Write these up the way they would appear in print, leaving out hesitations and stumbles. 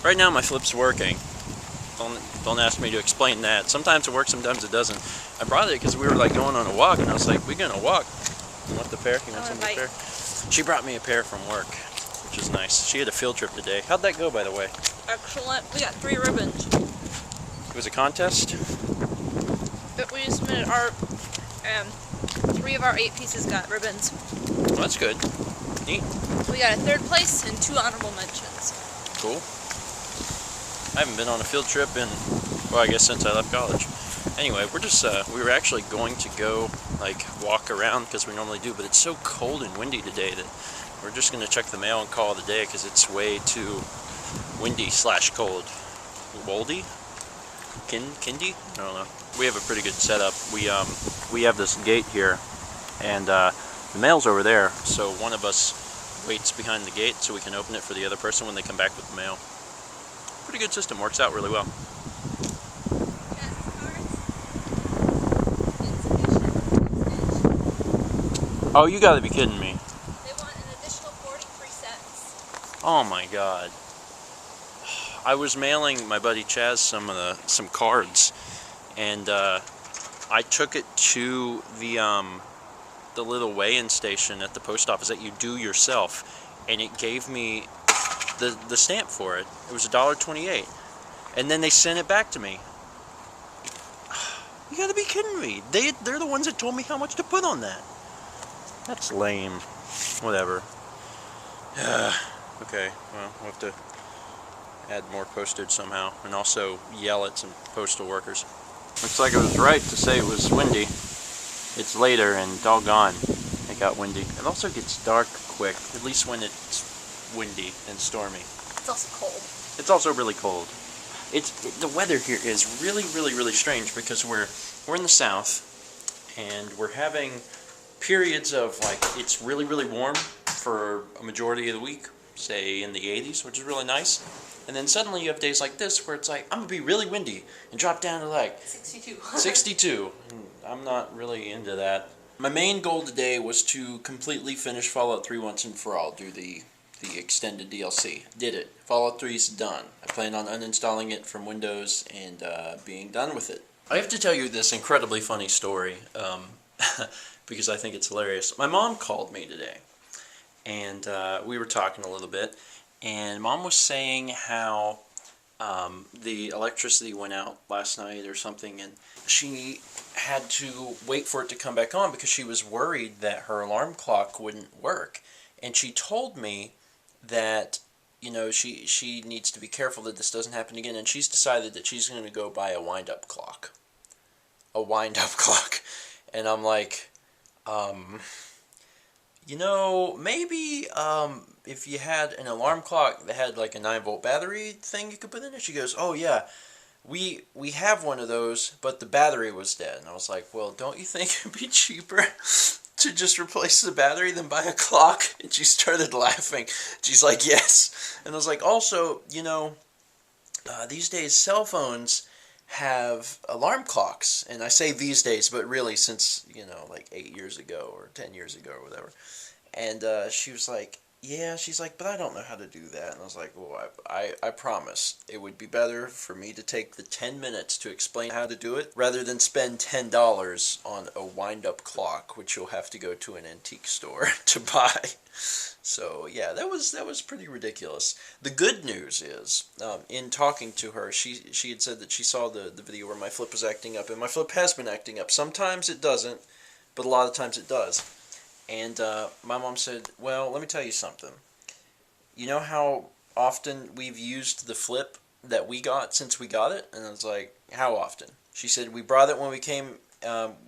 Right now my flip's working. Don't ask me to explain that. Sometimes it works, sometimes it doesn't. I brought it because we were like going on a walk, and I was like, "We're gonna walk. You want the pear? You want some of the pear?" She brought me a pear from work, which is nice. She had a field trip today. How'd that go, by the way? Excellent. We got 3 ribbons. It was a contest? We submitted art, and 3 of our 8 pieces got ribbons. Well, that's good. Neat. We got a 3rd place and 2 honorable mentions. Cool. I haven't been on a field trip in, well, I guess since I left college. Anyway, we were actually going to go, like, walk around, because we normally do, but it's so cold and windy today that we're just going to check the mail and call it a day, because it's way too windy/cold. Woldy? Kindy? I don't know. We have a pretty good setup. We have this gate here, and the mail's over there, so one of us waits behind the gate so we can open it for the other person when they come back with the mail. Pretty good system, works out really well. Oh, you gotta be kidding me. They want an additional 43 cents. Oh my god. I was mailing my buddy Chaz some cards, and I took it to the little weigh-in station at the post office that you do yourself, and it gave me the stamp for it. It was $1.28, and then they sent it back to me. You gotta be kidding me. They're the ones that told me how much to put on that. That's lame. Whatever. Okay, well, we'll have to add more postage somehow, and also yell at some postal workers. Looks like I was right to say it was windy. It's later, and doggone, it got windy. It also gets dark quick, at least when it's windy and stormy. It's also cold. It's also really cold. The weather here is really strange, because we're in the south, and we're having periods of, like, it's really warm for a majority of the week, say in the 80s, which is really nice. And then suddenly you have days like this where it's like, I'm going to be really windy and drop down to like 62. 62. I'm not really into that. My main goal today was to completely finish Fallout 3 once and for all, do the extended DLC. Did it. Fallout 3 is done. I plan on uninstalling it from Windows and being done with it. I have to tell you this incredibly funny story, because I think it's hilarious. My mom called me today, and we were talking a little bit, and Mom was saying how the electricity went out last night or something, and she had to wait for it to come back on because she was worried that her alarm clock wouldn't work. And she told me that, you know, she needs to be careful that this doesn't happen again, and she's decided that she's going to go buy a wind-up clock. A wind-up clock. And I'm like, you know, maybe if you had an alarm clock that had like a 9-volt battery thing you could put in it. She goes, oh yeah, we have one of those, but the battery was dead. And I was like, well, don't you think it'd be cheaper to just replace the battery than buy a clock? And she started laughing. She's like, yes. And I was like, also, you know, these days cell phones have alarm clocks, and I say these days, but really since, you know, like 8 years ago or 10 years ago or whatever. And she was like, yeah, she's like, but I don't know how to do that. And I was like, well, I promise it would be better for me to take the 10 minutes to explain how to do it rather than spend $10 on a wind-up clock, which you'll have to go to an antique store to buy. So yeah, that was pretty ridiculous. The good news is, in talking to her, she had said that she saw the video where my flip was acting up, and my flip has been acting up. Sometimes it doesn't, but a lot of times it does. And my mom said, well, let me tell you something. You know how often we've used the flip that we got since we got it? And I was like, how often? She said, we brought it when we came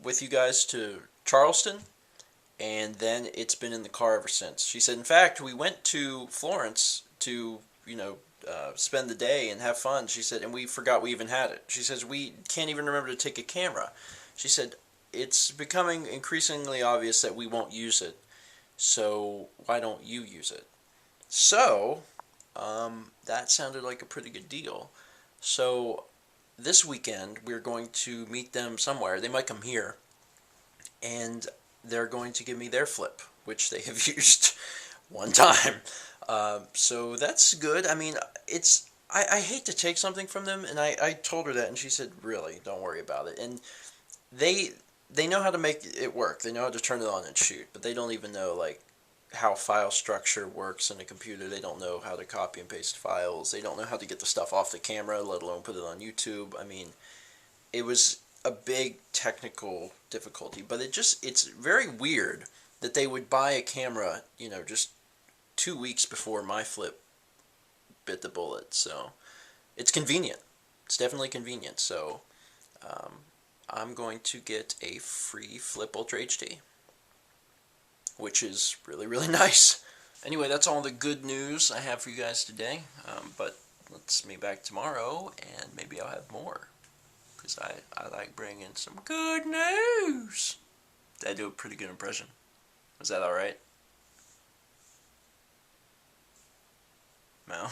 with you guys to Charleston, and then it's been in the car ever since. She said, in fact, we went to Florence to, you know, spend the day and have fun. She said, and we forgot we even had it. She says, we can't even remember to take a camera. She said, it's becoming increasingly obvious that we won't use it, so why don't you use it? So, that sounded like a pretty good deal. So, this weekend, we're going to meet them somewhere. They might come here, and they're going to give me their flip, which they have used one time. So that's good. I mean, it's I hate to take something from them, and I told her that, and she said, really, don't worry about it. And they they know how to make it work. They know how to turn it on and shoot, but they don't even know like how file structure works in a computer. They don't know how to copy and paste files. They don't know how to get the stuff off the camera, let alone put it on YouTube. I mean, it was a big technical difficulty, but it's very weird that they would buy a camera, just 2 weeks before my flip bit the bullet. So it's convenient. It's definitely convenient. So um, I'm going to get a free Flip Ultra HD, which is really, really nice. Anyway, that's all the good news I have for you guys today. But let's meet back tomorrow, and maybe I'll have more. Because I like bringing some good news. Did I do a pretty good impression? Was that alright? No?